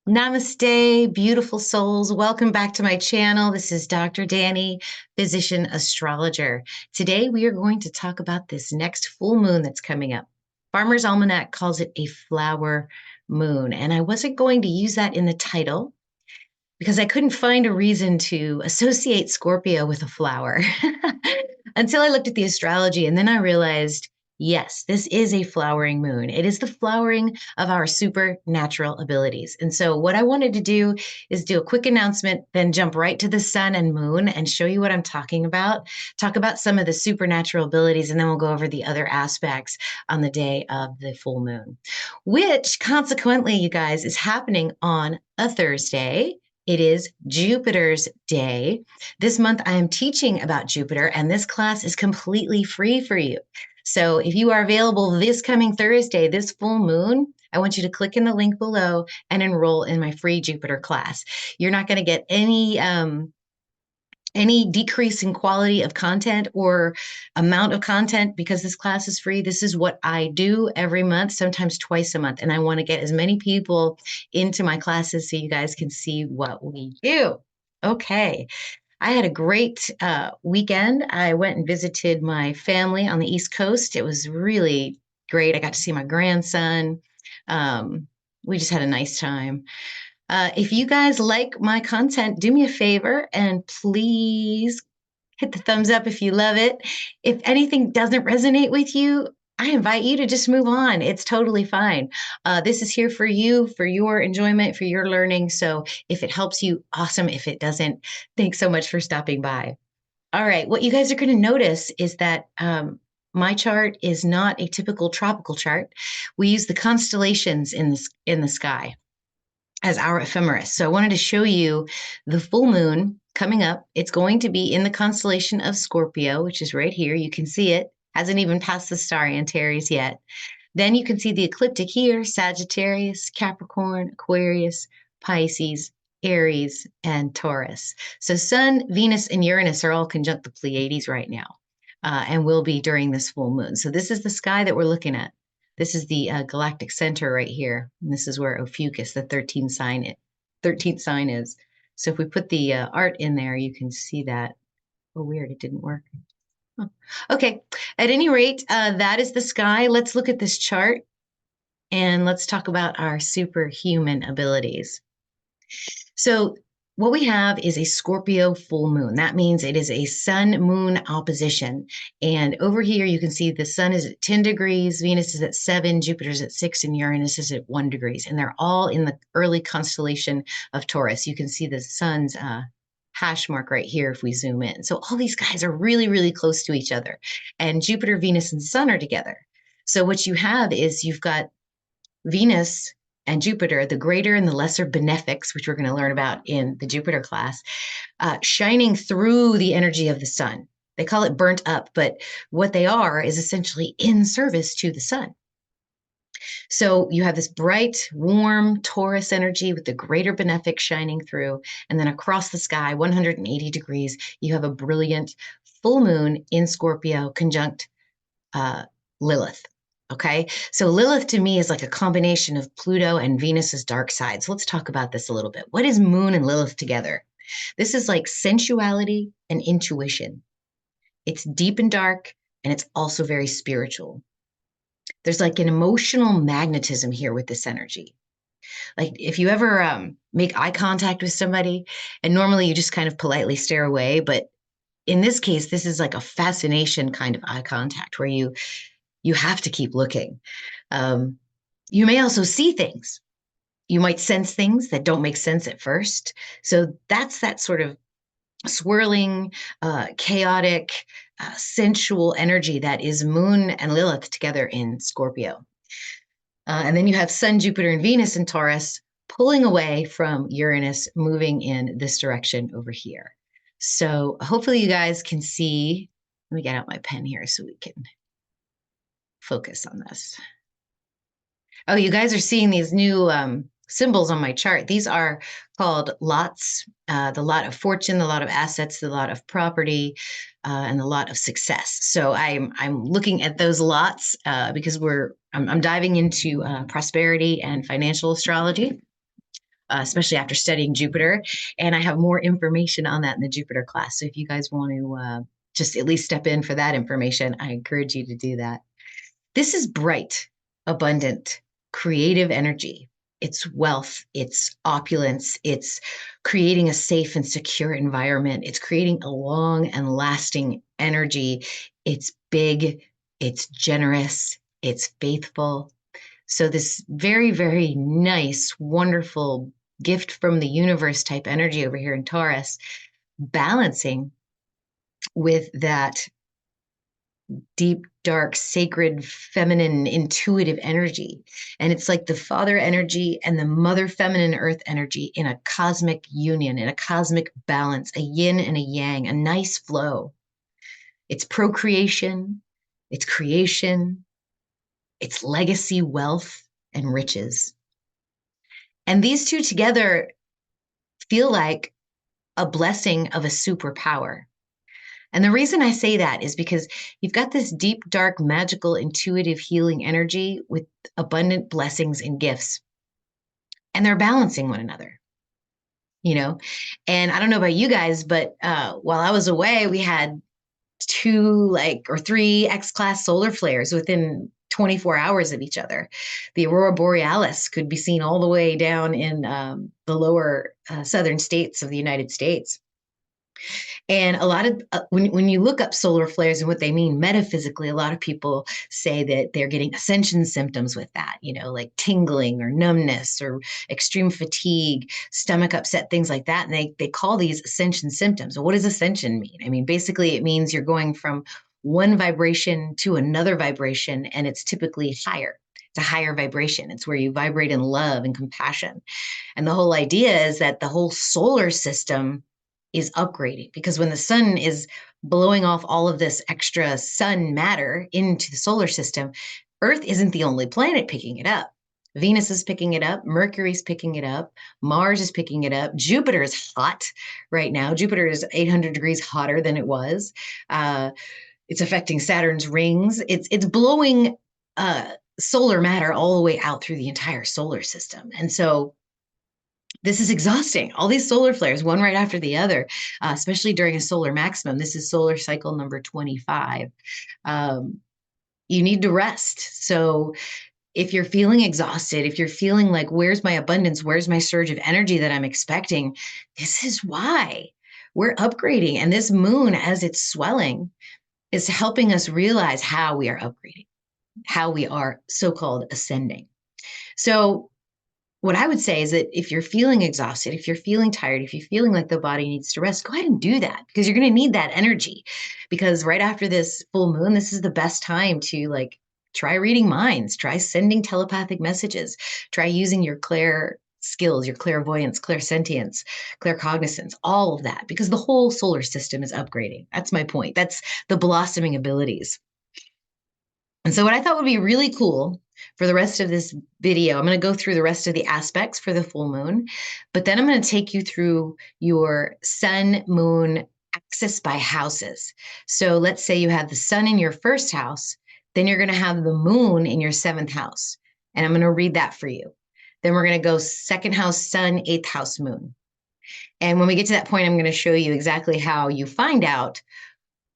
Namaste, beautiful souls. Welcome back to my channel. This is Dr. Danny, physician astrologer. Today we are going to talk about this next full moon that's coming up. Farmer's Almanac calls it a flower moon, and I wasn't going to use that in the title because I couldn't find a reason to associate Scorpio with a flower until I looked at the astrology, and then I realized yes, this is a flowering moon. It is the flowering of our supernatural abilities. And so, what I wanted to do is do a quick announcement, then jump right to the sun and moon and show you what I'm talking about. Talk about some of the supernatural abilities, and then we'll go over the other aspects on the day of the full moon, which consequently, you guys, is happening on a Thursday. It is Jupiter's day. This month, I am teaching about Jupiter, and this class is completely free for you. So if you are available this coming Thursday, this full moon, I want you to click in the link below and enroll in my free Jupiter class. You're not going to get any decrease in quality of content or amount of content because this class is free. This is what I do every month, sometimes twice a month. And I want to get as many people into my classes so you guys can see what we do. Okay. I had a great weekend. I went and visited my family on the East Coast. It was really great. I got to see my grandson. We just had a nice time. If you guys like my content, do me a favor and please hit the thumbs up if you love it. If anything doesn't resonate with you, I invite you to just move on. It's totally fine. This is here for you, for your enjoyment, for your learning. So if it helps you, awesome. If it doesn't, thanks so much for stopping by. All right. What you guys are going to notice is that my chart is not a typical tropical chart. We use the constellations in the sky as our ephemeris. So I wanted to show you the full moon coming up. It's going to be in the constellation of Scorpio, which is right here. You can see it. Hasn't even passed the star Antares yet. Then you can see the ecliptic here, Sagittarius, Capricorn, Aquarius, Pisces, Aries, and Taurus. So Sun, Venus, and Uranus are all conjunct the Pleiades right now, and will be during this full moon. So this is the sky that we're looking at. This is the galactic center right here. And this is where Ophiuchus, the 13th sign is. So if we put the art in there, you can see that. Oh, weird, it didn't work. Huh. Okay, at any rate, that is the sky. Let's look at this chart and let's talk about our superhuman abilities. So what we have is a Scorpio full moon. That means it is a sun-moon opposition. And over here, you can see the sun is at 10 degrees, Venus is at 7, Jupiter's at 6, and Uranus is at 1 degrees. And they're all in the early constellation of Taurus. You can see the sun's hash mark right here if we zoom in. So all these guys are really, really close to each other. And Jupiter, Venus, and sun are together. So what you have is you've got Venus and Jupiter, the greater and the lesser benefics, which we're going to learn about in the Jupiter class, shining through the energy of the sun. They call it burnt up, but what they are is essentially in service to the sun. So you have this bright, warm Taurus energy with the greater benefic shining through, and then across the sky, 180 degrees, you have a brilliant full moon in Scorpio conjunct Lilith. Okay, so Lilith to me is like a combination of Pluto and Venus's dark side. So let's talk about this a little bit. What is Moon and Lilith together? This is like sensuality and intuition. It's deep and dark, and it's also very spiritual. There's like an emotional magnetism here with this energy. Like if you ever make eye contact with somebody, and normally you just kind of politely stare away, but in this case, this is like a fascination kind of eye contact where you have to keep looking. You may also see things. You might sense things that don't make sense at first. So that's that sort of swirling, chaotic, sensual energy that is Moon and Lilith together in Scorpio. And then you have Sun, Jupiter, and Venus in Taurus pulling away from Uranus, moving in this direction over here. So hopefully you guys can see. Let me get out my pen here so we can focus on this. Oh, you guys are seeing these new symbols on my chart. These are called lots, the lot of fortune, the lot of assets, the lot of property, and the lot of success. So I'm looking at those lots because I'm diving into prosperity and financial astrology. especially after studying Jupiter. And I have more information on that in the Jupiter class. So if you guys want to just at least step in for that information, I encourage you to do that. This is bright, abundant, creative energy. It's wealth, it's opulence, it's creating a safe and secure environment, it's creating a long and lasting energy. It's big, it's generous, it's faithful. So, this very, very nice, wonderful gift from the universe type energy over here in Taurus, balancing with that deep, dark, sacred, feminine, intuitive energy. And it's like the father energy and the mother feminine earth energy in a cosmic union, in a cosmic balance, a yin and a yang, a nice flow. It's procreation, it's creation, it's legacy, wealth, and riches. And these two together feel like a blessing of a superpower. And the reason I say that is because you've got this deep, dark, magical, intuitive, healing energy with abundant blessings and gifts. And they're balancing one another, you know? And I don't know about you guys, but while I was away, we had 3 X-class solar flares within 24 hours of each other. The aurora borealis could be seen all the way down in the lower southern states of the United States. And a lot of when you look up solar flares and what they mean metaphysically, a lot of people say that they're getting ascension symptoms with that, like tingling or numbness or extreme fatigue, stomach upset, things like that. And they call these ascension symptoms. What does ascension mean? I mean, basically, it means you're going from one vibration to another vibration, and it's typically higher. It's a higher vibration. It's where you vibrate in love and compassion. And the whole idea is that the whole solar system is upgrading, because when the sun is blowing off all of this extra sun matter into the solar system, Earth isn't the only planet picking it up. Venus is picking it up, Mercury's picking it up, Mars is picking it up, Jupiter is hot right now. Jupiter is 800 degrees hotter than it was. It's affecting Saturn's rings. It's blowing solar matter all the way out through the entire solar system. And so this is exhausting. All these solar flares, one right after the other, especially during a solar maximum. This is solar cycle number 25. You need to rest. So if you're feeling exhausted, if you're feeling like, where's my abundance? Where's my surge of energy that I'm expecting? This is why we're upgrading. And this moon, as it's swelling, is helping us realize how we are upgrading, how we are so-called ascending. So what I would say is that if you're feeling exhausted, if you're feeling tired, if you're feeling like the body needs to rest, go ahead and do that, because you're going to need that energy. Because right after this full moon, this is the best time to try reading minds, try sending telepathic messages, try using your clair skills, your clairvoyance, clairsentience, claircognizance, all of that, because the whole solar system is upgrading. That's my point. That's the blossoming abilities. And so what I thought would be really cool for the rest of this video, I'm going to go through the rest of the aspects for the full moon, but then I'm going to take you through your sun moon axis by houses. So let's say you have the sun in your first house, then you're going to have the moon in your 7th house. And I'm going to read that for you. Then we're going to go 2nd house sun, 8th house moon. And when we get to that point, I'm going to show you exactly how you find out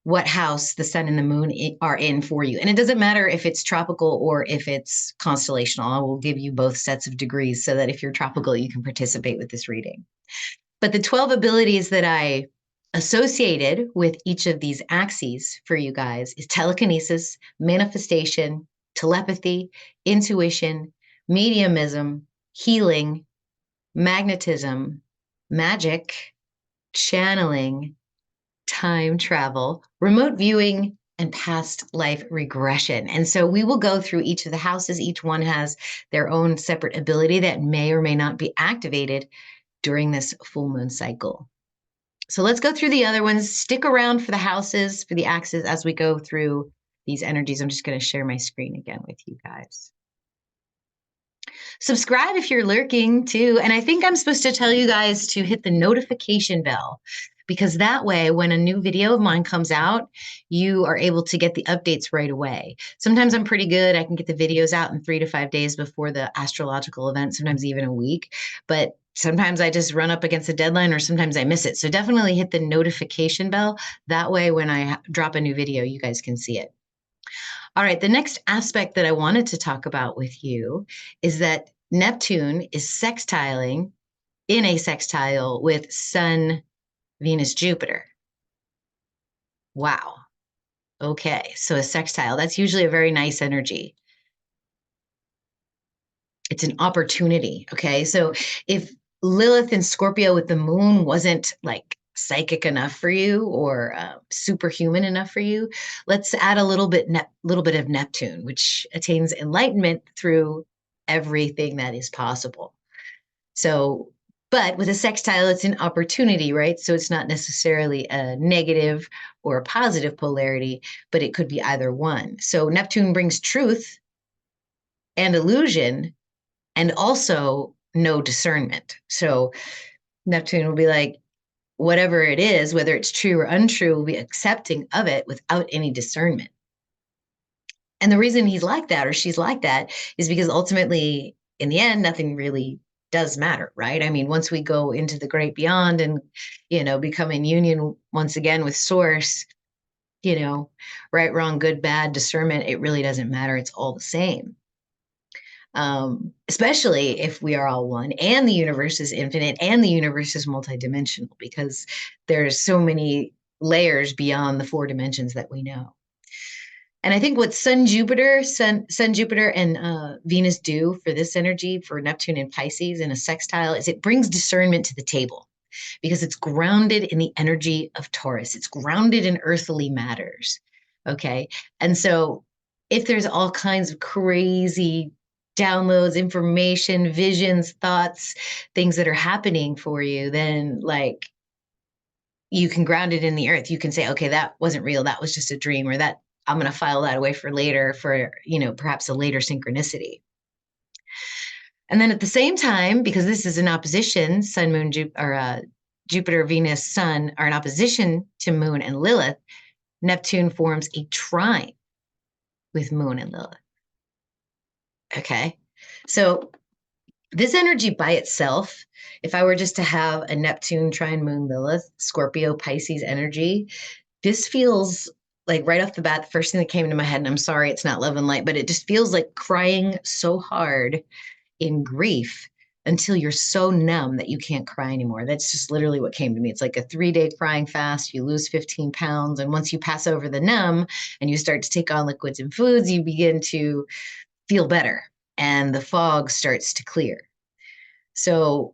what house the sun and the moon are in for you. And it doesn't matter if it's tropical or if it's constellational. I will give you both sets of degrees so that if you're tropical, you can participate with this reading. But the 12 abilities that I associated with each of these axes for you guys is telekinesis, manifestation, telepathy, intuition, mediumism, healing, magnetism, magic, channeling, time travel, remote viewing, and past life regression. And so we will go through each of the houses. Each one has their own separate ability that may or may not be activated during this full moon cycle. So let's go through the other ones. Stick around for the houses, for the axes as we go through these energies. I'm just going to share my screen again with you guys. Subscribe if you're lurking too. And I think I'm supposed to tell you guys to hit the notification bell, because that way, when a new video of mine comes out, you are able to get the updates right away. Sometimes I'm pretty good. I can get the videos out in 3 to 5 days before the astrological event, sometimes even a week. But sometimes I just run up against a deadline, or sometimes I miss it. So definitely hit the notification bell. That way, when I drop a new video, you guys can see it. All right, the next aspect that I wanted to talk about with you is that Neptune is sextiling in a sextile with Sun, Venus, Jupiter. Wow. Okay, so a sextile, that's usually a very nice energy. It's an opportunity. Okay, so if Lilith and Scorpio with the moon wasn't like psychic enough for you or superhuman enough for you, let's add a little bit of Neptune, which attains enlightenment through everything that is possible. So, but with a sextile, it's an opportunity, right? So it's not necessarily a negative or a positive polarity, but it could be either one. So Neptune brings truth and illusion and also no discernment. So Neptune will be like, whatever it is, whether it's true or untrue, will be accepting of it without any discernment. And the reason he's like that or she's like that is because ultimately, in the end, nothing really does matter, right? I mean, once we go into the great beyond and, become in union once again with source, right, wrong, good, bad, discernment, it really doesn't matter. It's all the same. Especially if we are all one and the universe is infinite and the universe is multidimensional, because there's so many layers beyond the 4 dimensions that we know. And I think what Sun Jupiter and Venus do for this energy, for Neptune and Pisces in a sextile, is it brings discernment to the table because it's grounded in the energy of Taurus. It's grounded in earthly matters. Okay. And so if there's all kinds of crazy downloads, information, visions, thoughts, things that are happening for you, then like you can ground it in the earth. You can say, okay, that wasn't real. That was just a dream, or that I'm going to file that away for later for, perhaps a later synchronicity. And then at the same time, because this is an opposition, Sun, Moon, Jupiter, Venus, Sun are in opposition to Moon and Lilith, Neptune forms a trine with Moon and Lilith. Okay. So this energy by itself, if I were just to have a Neptune, trine, Moon, Lilith, Scorpio, Pisces energy, this feels like right off the bat, the first thing that came into my head, and I'm sorry, it's not love and light, but it just feels like crying so hard in grief until you're so numb that you can't cry anymore. That's just literally what came to me. It's like a 3-day crying fast. You lose 15 pounds. And once you pass over the numb and you start to take on liquids and foods, you begin to feel better and the fog starts to clear. So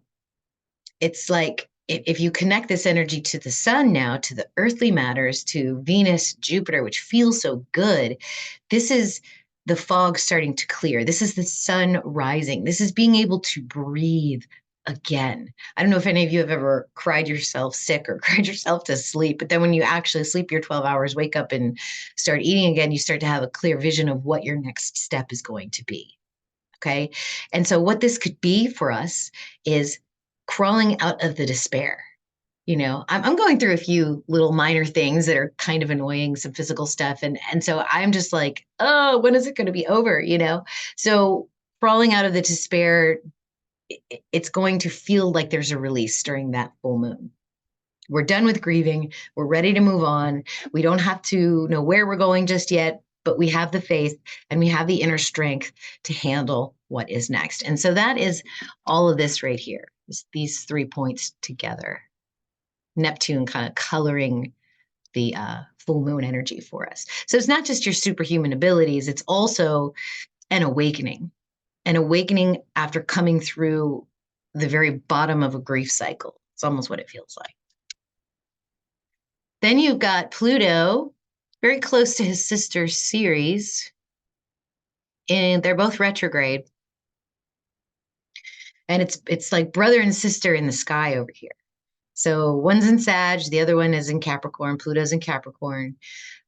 it's like if you connect this energy to the sun now, to the earthly matters, to Venus, Jupiter, which feels so good, this is the fog starting to clear. This is the sun rising. This is being able to breathe again. I don't know if any of you have ever cried yourself sick or cried yourself to sleep, but then when you actually sleep your 12 hours, wake up and start eating again, you start to have a clear vision of what your next step is going to be. Okay. And so what this could be for us is crawling out of the despair. I'm going through a few little minor things that are kind of annoying, some physical stuff. And so I'm just like, oh, when is it going to be over? So crawling out of the despair, it's going to feel like there's a release during that full moon. We're done with grieving. We're ready to move on. We don't have to know where we're going just yet, but we have the faith and we have the inner strength to handle what is next. And so that is all of this right here, these 3 points together. Neptune kind of coloring the full moon energy for us. So it's not just your superhuman abilities, it's also an awakening after coming through the very bottom of a grief cycle. It's almost what it feels like. Then you've got Pluto, very close to his sister Ceres, and they're both retrograde. And it's like brother and sister in the sky over here. So one's in Sag, the other one is in Capricorn. Pluto's in Capricorn.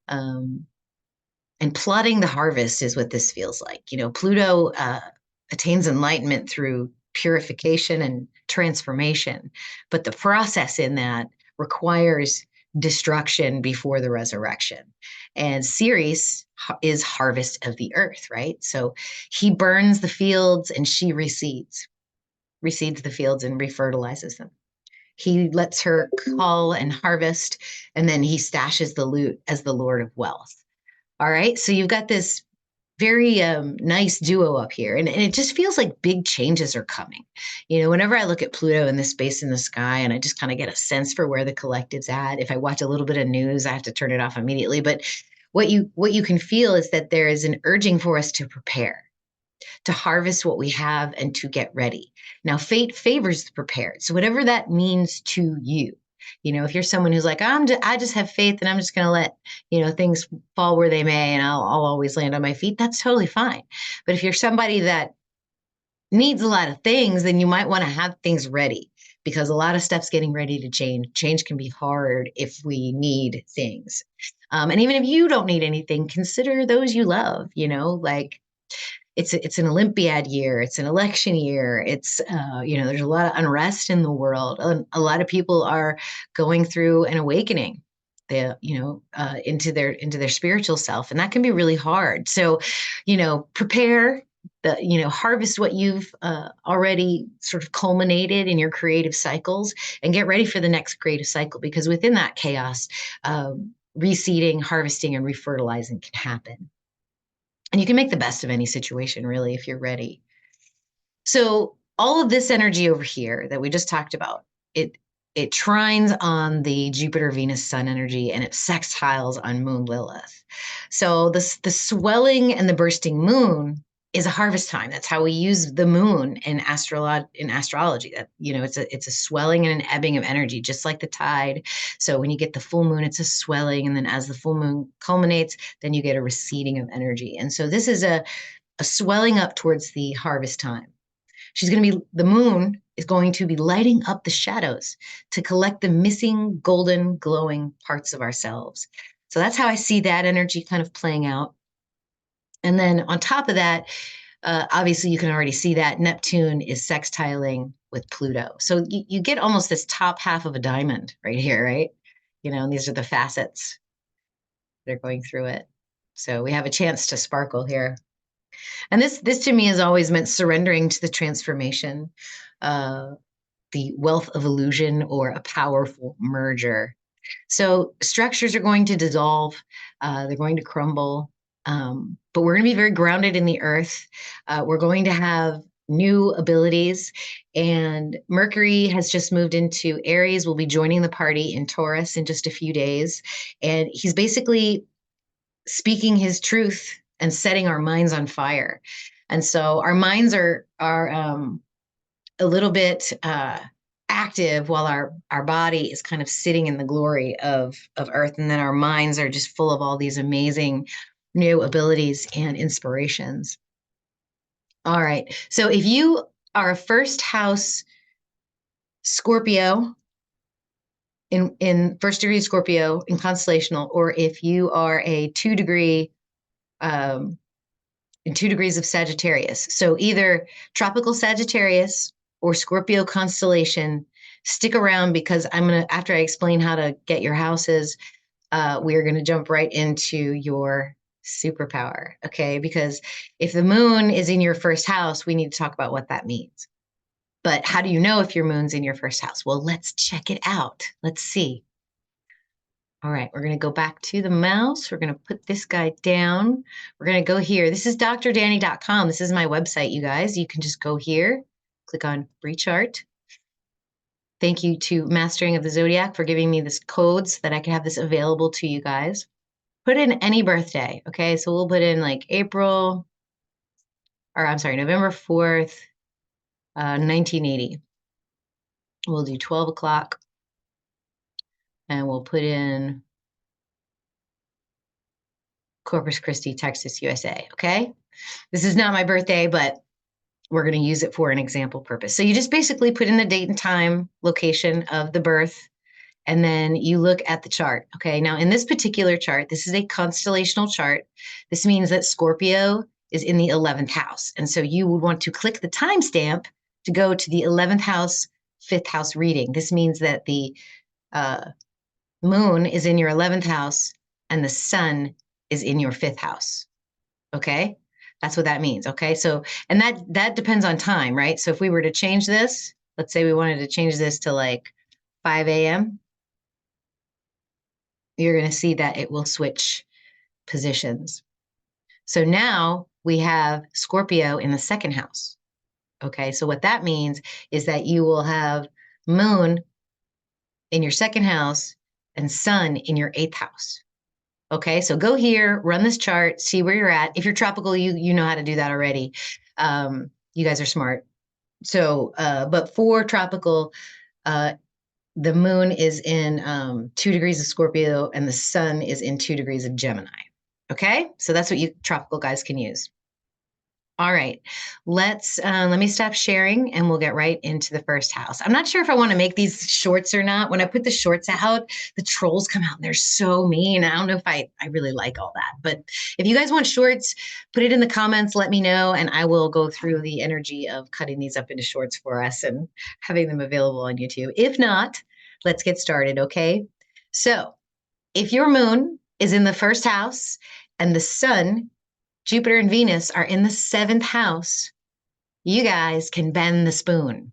And plotting the harvest is what this feels like. Pluto attains enlightenment through purification and transformation, but the process in that requires destruction before the resurrection. And Ceres is harvest of the earth, right? So he burns the fields and she reseeds the fields and refertilizes them. He lets her cull and harvest, and then he stashes the loot as the Lord of Wealth. All right. So you've got this very nice duo up here. And it just feels like big changes are coming. You know, whenever I look at Pluto in this space in the sky and I just kind of get a sense for where the collective's at, if I watch a little bit of news, I have to turn it off immediately. But what you can feel is that there is an urging for us to prepare, to harvest what we have and to get ready. Now, fate favors the prepared. So whatever that means to you, you know, if you're someone who's like, I just have faith and I'm just going to let, you know, things fall where they may and I'll always land on my feet, that's totally fine. But if you're somebody that needs a lot of things, then you might want to have things ready because a lot of stuff's getting ready to change. Change can be hard if we need things. And even if you don't need anything, consider those you love, you know, like it's an Olympiad year, it's an election year, it's you know, there's a lot of unrest in the world. A lot of people are going through an awakening, you know, into their spiritual self, and that can be really hard. So, you know, prepare. You know, harvest what you've already sort of culminated in your creative cycles, and get ready for the next creative cycle. Because within that chaos, reseeding, harvesting, and refertilizing can happen. And you can make the best of any situation, really, if you're ready. So all of this energy over here that we just talked about, it trines on the Jupiter, Venus, Sun energy, and it sextiles on Moon Lilith. So the swelling and the bursting moon is a harvest time. That's how we use the moon in astrology. That, you know, it's a swelling and an ebbing of energy, just like the tide. So when you get the full moon, it's a swelling, and then as the full moon culminates, then you get a receding of energy. And so this is a swelling up towards the harvest time. The moon is going to be lighting up the shadows to collect the missing golden glowing parts of ourselves. So that's how I see that energy kind of playing out. And then on top of that, obviously you can already see that Neptune is sextiling with Pluto. So you get almost this top half of a diamond right here, right? You know, and these are the facets that are going through it. So we have a chance to sparkle here. And this to me has always meant surrendering to the transformation, the wealth of illusion, or a powerful merger. So structures are going to dissolve, they're going to crumble, but we're going to be very grounded in the earth. We're going to have new abilities, and Mercury has just moved into Aries. We'll be joining the party in Taurus in just a few days, and he's basically speaking his truth and setting our minds on fire. And so our minds are a little bit active while our body is kind of sitting in the glory of earth. And then our minds are just full of all these amazing new abilities and inspirations. All right. So if you are a first house Scorpio, in first degree Scorpio in constellational, or if you are a 2-degree in 2 degrees of Sagittarius. So either tropical Sagittarius or Scorpio constellation, stick around because after I explain how to get your houses, we are going to jump right into your superpower. Okay. Because if the moon is in your first house, we need to talk about what that means. But how do you know if your moon's in your first house? Well, let's check it out. Let's see. All right, we're going to go back to the mouse. We're going to put this guy down. We're going to go here. This is drdanny.com. This is my website, you guys. You can just go here, click on free chart. Thank you to Mastering of the Zodiac for giving me this code so that I can have this available to you guys. Put in any birthday, okay? So we'll put in like November 4th, 1980. We'll do 12 o'clock. And we'll put in Corpus Christi, Texas, USA, okay? This is not my birthday, but we're going to use it for an example purpose. So you just basically put in the date and time, location of the birth, and then you look at the chart, okay? Now, in this particular chart, this is a constellational chart. This means that Scorpio is in the 11th house. And so you would want to click the timestamp to go to the 11th house, 5th house reading. This means that the moon is in your 11th house and the sun is in your 5th house. Okay. That's what that means. Okay. So, and that depends on time, right? So if we were to change this, let's say we wanted to change this to like 5 a.m., you're going to see that it will switch positions. So now we have Scorpio in the 2nd house. Okay. So what that means is that you will have moon in your 2nd house and sun in your 8th house. Okay, so go here, run this chart, see where you're at. If you're tropical, you know how to do that already. You guys are smart. So, but for tropical, the moon is in 2 degrees of Scorpio and the sun is in 2 degrees of Gemini. Okay, so that's what you tropical guys can use. All right, let me stop sharing and we'll get right into the first house. I'm not sure if I want to make these shorts or not. When I put the shorts out, the trolls come out and they're so mean. I don't know if I really like all that, but if you guys want shorts, put it in the comments, let me know, and I will go through the energy of cutting these up into shorts for us and having them available on YouTube. If not, let's get started, okay? So if your moon is in the first house and the sun, Jupiter and Venus are in the 7th house, you guys can bend the spoon.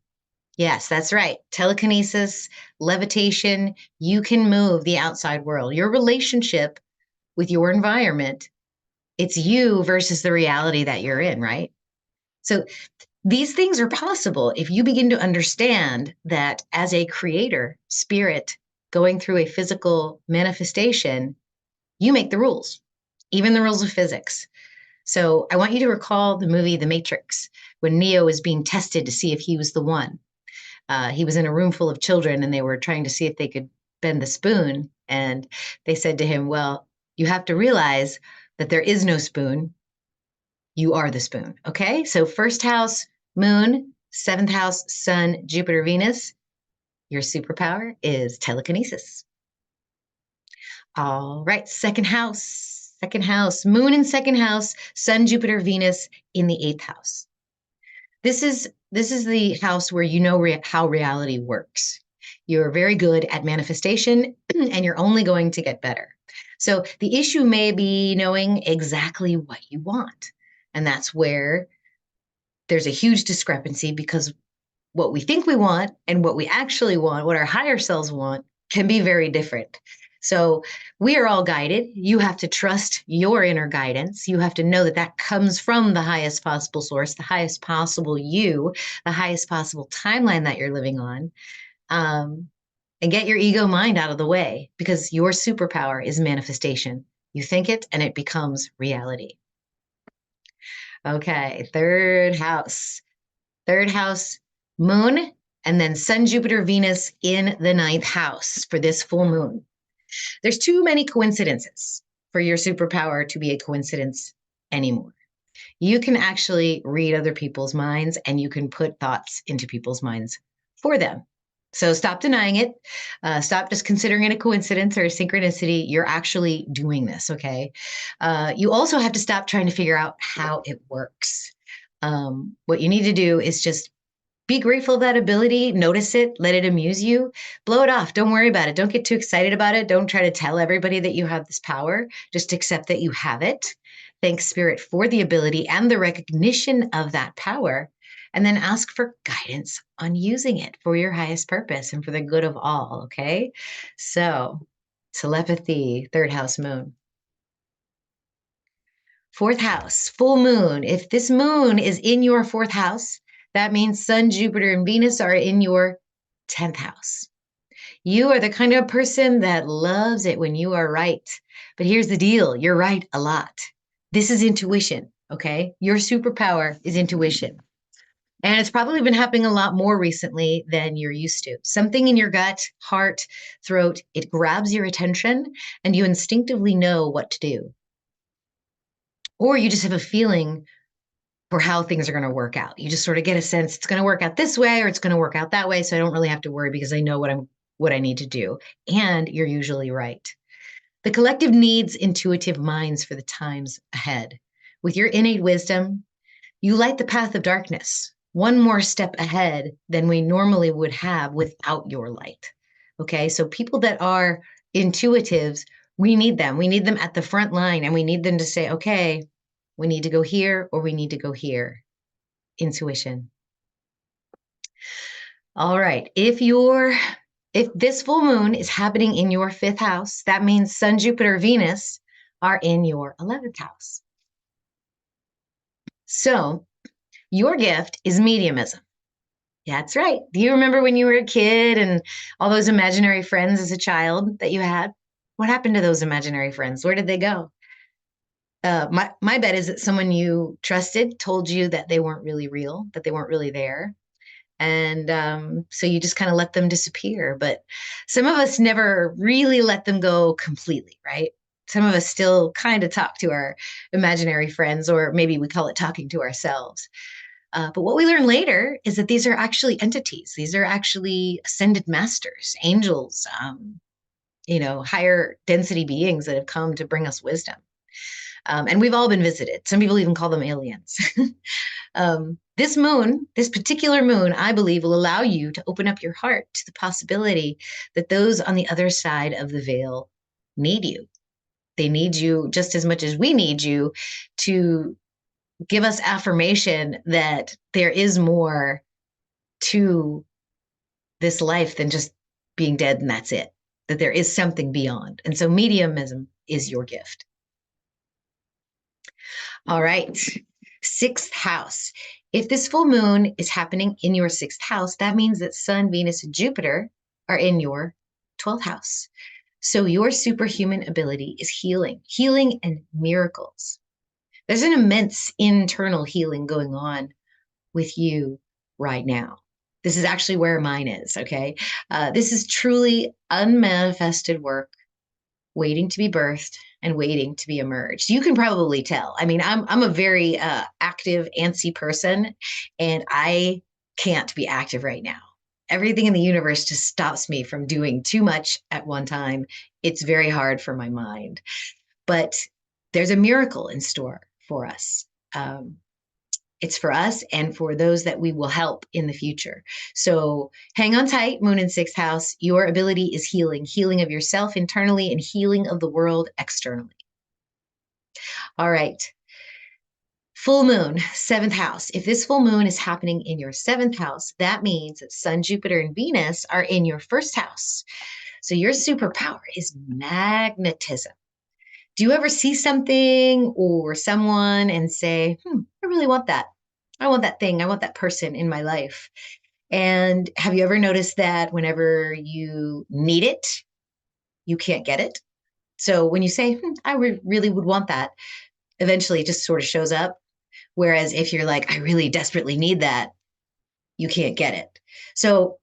Yes, that's right. Telekinesis, levitation, you can move the outside world. Your relationship with your environment, it's you versus the reality that you're in, right? So these things are possible if you begin to understand that as a creator, spirit, going through a physical manifestation, you make the rules, even the rules of physics. So I want you to recall the movie The Matrix when Neo was being tested to see if he was the one. He was in a room full of children and they were trying to see if they could bend the spoon. And they said to him, well, you have to realize that there is no spoon. You are the spoon. Okay. So 1st house, moon, 7th house, sun, Jupiter, Venus. Your superpower is telekinesis. All right. 2nd house. 2nd house, moon in 2nd house, sun, Jupiter, Venus in the 8th house. This is the house where you know how reality works. You're very good at manifestation and you're only going to get better. So the issue may be knowing exactly what you want. And that's where there's a huge discrepancy because what we think we want and what we actually want, what our higher selves want, can be very different. So we are all guided. You have to trust your inner guidance. You have to know that that comes from the highest possible source, the highest possible you, the highest possible timeline that you're living on. And get your ego mind out of the way because your superpower is manifestation. You think it and it becomes reality. Okay, 3rd house. 3rd house, moon, and then sun, Jupiter, Venus in the 9th house for this full moon. There's too many coincidences for your superpower to be a coincidence anymore. You can actually read other people's minds and you can put thoughts into people's minds for them. So stop denying it. Stop just considering it a coincidence or a synchronicity. You're actually doing this, okay? You also have to stop trying to figure out how it works. What you need to do is just be grateful of that ability, notice it, let it amuse you, blow it off. Don't worry about it. Don't get too excited about it. Don't try to tell everybody that you have this power. Just accept that you have it. Thank Spirit for the ability and the recognition of that power. And then ask for guidance on using it for your highest purpose and for the good of all. Okay. So, telepathy, 3rd house moon. 4th house, full moon. If this moon is in your 4th house, that means sun, Jupiter, and Venus are in your 10th house. You are the kind of person that loves it when you are right. But here's the deal. You're right a lot. This is intuition, okay? Your superpower is intuition. And it's probably been happening a lot more recently than you're used to. Something in your gut, heart, throat, it grabs your attention and you instinctively know what to do. Or you just have a feeling for how things are going to work out. You just sort of get a sense it's going to work out this way or it's going to work out that way. So I don't really have to worry because I know what I need to do. And you're usually right. The collective needs intuitive minds for the times ahead. With your innate wisdom, you light the path of darkness, one more step ahead than we normally would have without your light. Okay. So people that are intuitives, we need them. We need them at the front line, and we need them to say, okay, we need to go here or we need to go here. Intuition. All right. If this full moon is happening in your fifth house, that means Sun, Jupiter, Venus are in your 11th house. So your gift is mediumism. That's right. Do you remember when you were a kid and all those imaginary friends as a child that you had? What happened to those imaginary friends? Where did they go? My bet is that someone you trusted told you that they weren't really real, that they weren't really there. And so you just kind of let them disappear. But some of us never really let them go completely, right? Some of us still kind of talk to our imaginary friends, or maybe we call it talking to ourselves. But what we learn later is that these are actually entities. These are actually ascended masters, angels, higher density beings that have come to bring us wisdom. And we've all been visited. Some people even call them aliens. This moon, this particular moon, I believe, will allow you to open up your heart to the possibility that those on the other side of the veil need you. They need you just as much as we need you to give us affirmation that there is more to this life than just being dead and that's it, that there is something beyond. And so mediumism is your gift. All right. Sixth house. If this full moon is happening in your sixth house, that means that Sun, Venus, and Jupiter are in your 12th house. So your superhuman ability is healing and miracles. There's an immense internal healing going on with you right now. This is actually where mine is, okay? This is truly unmanifested work waiting to be birthed and waiting to be emerged. You can probably tell. I mean, I'm a very active, antsy person, and I can't be active right now. Everything in the universe just stops me from doing too much at one time. It's very hard for my mind. But there's a miracle in store for us. It's for us and for those that we will help in the future. So hang on tight, Moon in sixth house. Your ability is healing of yourself internally and healing of the world externally. All right. Full moon, seventh house. If this full moon is happening in your seventh house, that means that Sun, Jupiter, and Venus are in your first house. So your superpower is magnetism. Do you ever see something or someone and say, I really want that? I want that thing. I want that person in my life. And have you ever noticed that whenever you need it, you can't get it? So when you say, I really would want that, eventually it just sort of shows up. Whereas if you're like, I really desperately need that, you can't get it. So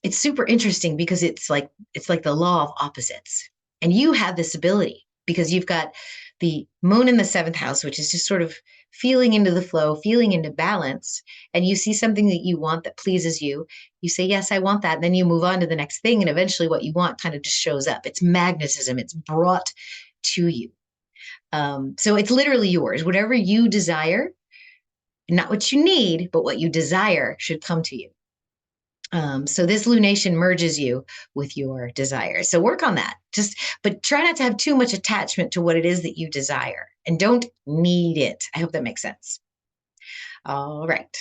it's super interesting because it's like the law of opposites. And you have this ability because you've got the moon in the seventh house, which is just sort of feeling into the flow, feeling into balance. And you see something that you want that pleases you. You say, yes, I want that. And then you move on to the next thing. And eventually what you want kind of just shows up. It's magnetism. It's brought to you. So it's literally yours. Whatever you desire, not what you need, but what you desire should come to you. So this lunation merges you with your desires. So work on that. But try not to have too much attachment to what it is that you desire and don't need it. I hope that makes sense. All right.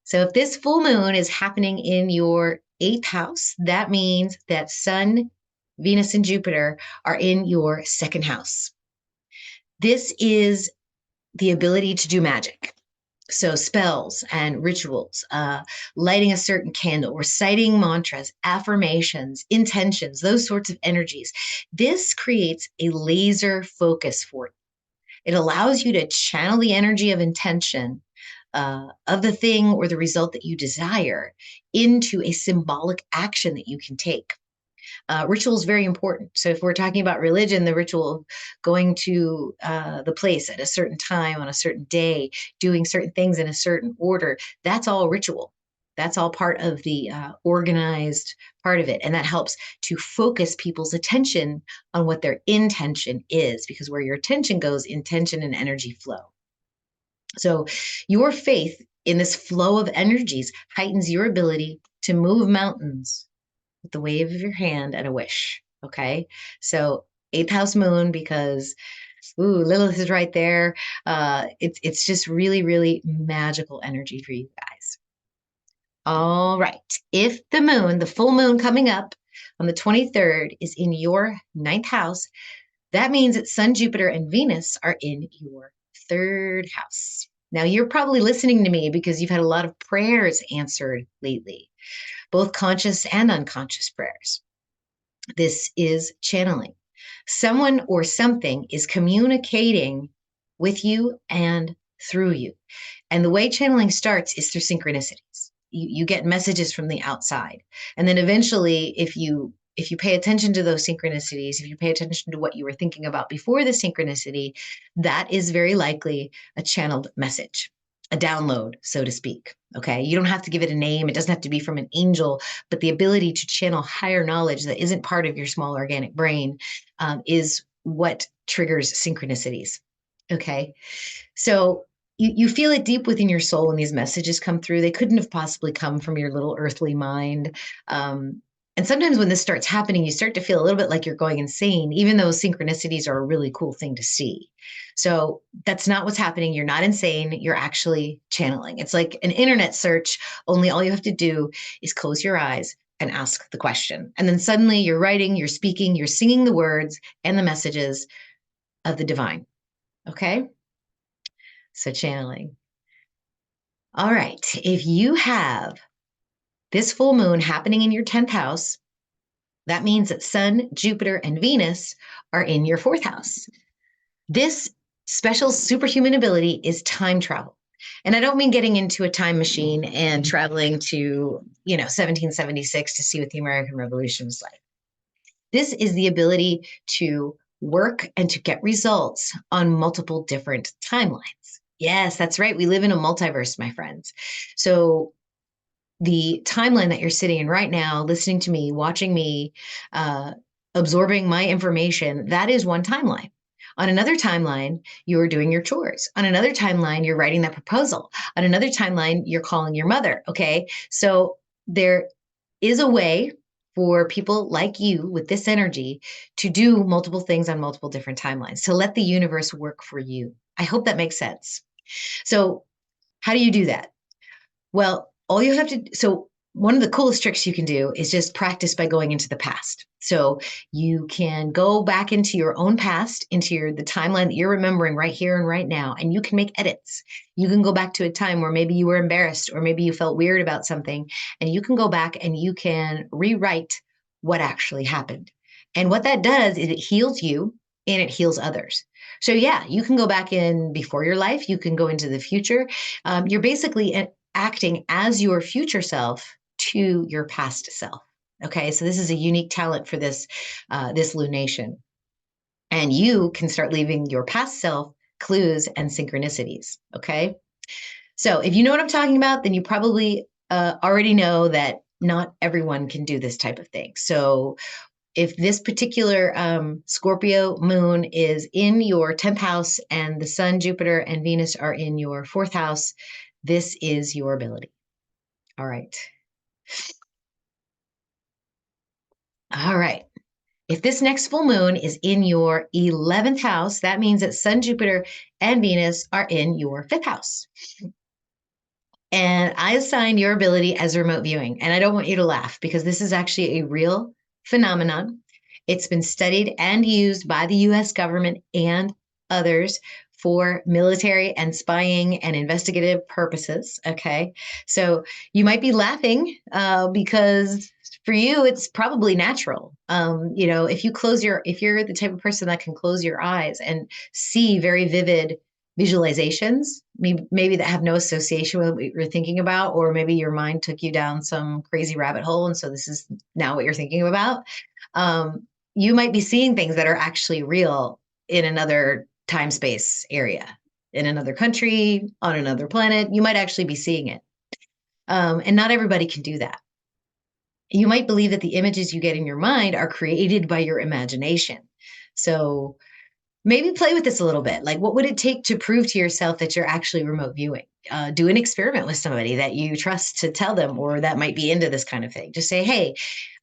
So if this full moon is happening in your eighth house, that means that Sun, Venus, and Jupiter are in your second house. This is the ability to do magic. So spells and rituals, lighting a certain candle, reciting mantras, affirmations, intentions, those sorts of energies. This creates a laser focus for you. It allows you to channel the energy of intention of the thing or the result that you desire into a symbolic action that you can take. Ritual is very important. So if we're talking about religion, the ritual of going to the place at a certain time on a certain day, doing certain things in a certain order, that's all ritual. That's all part of the organized part of it. And that helps to focus people's attention on what their intention is, because where your attention goes, intention and energy flow. So your faith in this flow of energies heightens your ability to move mountains with the wave of your hand and a wish. Okay. So 8th house moon, because Lilith is right there. It's just really, really magical energy for you guys. All right. If the moon, the full moon coming up on the 23rd, is in your 9th house, that means that Sun, Jupiter, and Venus are in your 3rd house. Now, you're probably listening to me because you've had a lot of prayers answered lately, both conscious and unconscious prayers. This is channeling. Someone or something is communicating with you and through you. And the way channeling starts is through synchronicities. You get messages from the outside. And then eventually, if you pay attention to those synchronicities, if you pay attention to what you were thinking about before the synchronicity, that is very likely a channeled message, a download, so to speak. Okay. You don't have to give it a name. It doesn't have to be from an angel, but the ability to channel higher knowledge that isn't part of your small organic brain is what triggers synchronicities. Okay. So you feel it deep within your soul when these messages come through. They couldn't have possibly come from your little earthly mind. And sometimes when this starts happening, you start to feel a little bit like you're going insane, even though synchronicities are a really cool thing to see. So that's not what's happening. You're not insane. You're actually channeling. It's like an internet search, only all you have to do is close your eyes and ask the question. And then suddenly you're writing, you're speaking, you're singing the words and the messages of the divine. Okay? So channeling. All right. If you have this full moon happening in your 10th house, that means that Sun, Jupiter, and Venus are in your 4th house. This special superhuman ability is time travel. And I don't mean getting into a time machine and traveling to, 1776 to see what the American Revolution was like. This is the ability to work and to get results on multiple different timelines. Yes, that's right. We live in a multiverse, my friends. So the timeline that you're sitting in right now, listening to me, watching me, absorbing my information, that is one timeline. On another timeline, you're doing your chores. On another timeline, you're writing that proposal. On another timeline, you're calling your mother. Okay. So there is a way for people like you with this energy to do multiple things on multiple different timelines, to let the universe work for you. I hope that makes sense. So, how do you do that? Well, all you have to, so one of the coolest tricks you can do is just practice by going into the past. So you can go back into your own past, into the timeline that you're remembering right here and right now, and you can make edits. You can go back to a time where maybe you were embarrassed or maybe you felt weird about something, and you can go back and you can rewrite what actually happened. And what that does is it heals you and it heals others. So yeah, you can go back in before your life. You can go into the future. You're basically acting as your future self to your past self. Okay, so this is a unique talent for this lunation, and you can start leaving your past self clues and synchronicities. Okay, so if you know what I'm talking about, then you probably already know that not everyone can do this type of thing. So if this particular Scorpio moon is in your 10th house and the Sun, Jupiter, and Venus are in your 4th house, this is your ability. All right. All right. If this next full moon is in your 11th house, that means that Sun, Jupiter, and Venus are in your 5th house. And I assign your ability as remote viewing. And I don't want you to laugh because this is actually a real phenomenon. It's been studied and used by the US government and others for military and spying and investigative purposes. Okay. So you might be laughing because for you, it's probably natural. If you're the type of person that can close your eyes and see very vivid visualizations, maybe that have no association with what you're thinking about, or maybe your mind took you down some crazy rabbit hole. And so this is now what you're thinking about. You might be seeing things that are actually real in another time space area, in another country, on another planet. You might actually be seeing it. And not everybody can do that. You might believe that the images you get in your mind are created by your imagination. So maybe play with this a little bit. Like, what would it take to prove to yourself that you're actually remote viewing? do an experiment with somebody that you trust to tell them, or that might be into this kind of thing. Just say, hey,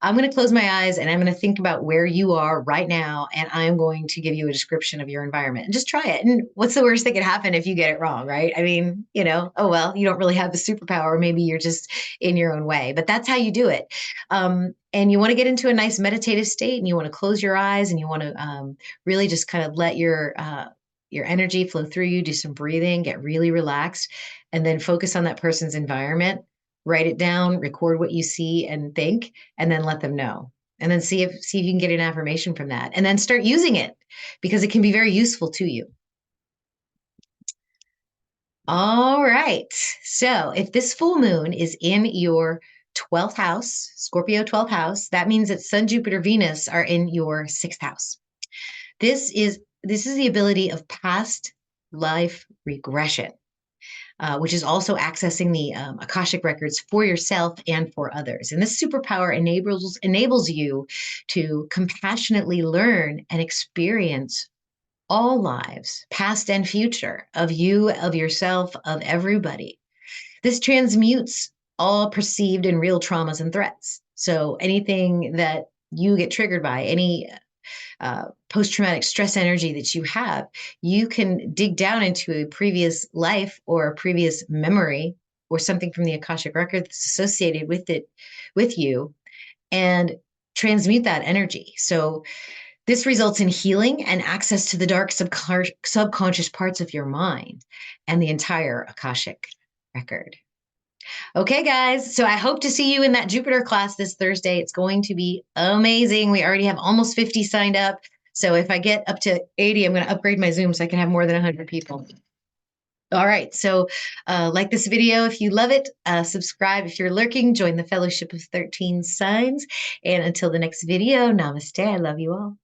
I'm going to close my eyes and I'm going to think about where you are right now. And I'm going to give you a description of your environment, and just try it. And what's the worst that could happen if you get it wrong, right? I mean, oh, well, you don't really have the superpower. Maybe you're just in your own way, but that's how you do it. And you want to get into a nice meditative state, and you want to close your eyes, and you want to really just kind of let your energy flow through you, do some breathing, get really relaxed, and then focus on that person's environment, write it down, record what you see and think, and then let them know. And then see if you can get an affirmation from that, and then start using it, because it can be very useful to you. All right. So if this full moon is in your 12th house, Scorpio 12th house, that means that Sun, Jupiter, Venus are in your 6th house. This is the ability of past life regression, which is also accessing the Akashic records for yourself and for others. And this superpower enables you to compassionately learn and experience all lives, past and future, of you, of yourself, of everybody. This transmutes all perceived and real traumas and threats. So anything that you get triggered by, any post-traumatic stress energy that you have, you can dig down into a previous life or a previous memory or something from the Akashic record that's associated with you, and transmute that energy. So this results in healing and access to the dark subconscious parts of your mind and the entire Akashic record. Okay, guys. So I hope to see you in that Jupiter class this Thursday. It's going to be amazing. We already have almost 50 signed up. So if I get up to 80, I'm going to upgrade my Zoom so I can have more than 100 people. All right. So like this video if you love it. Subscribe if you're lurking. Join the Fellowship of 13 Signs. And until the next video, namaste. I love you all.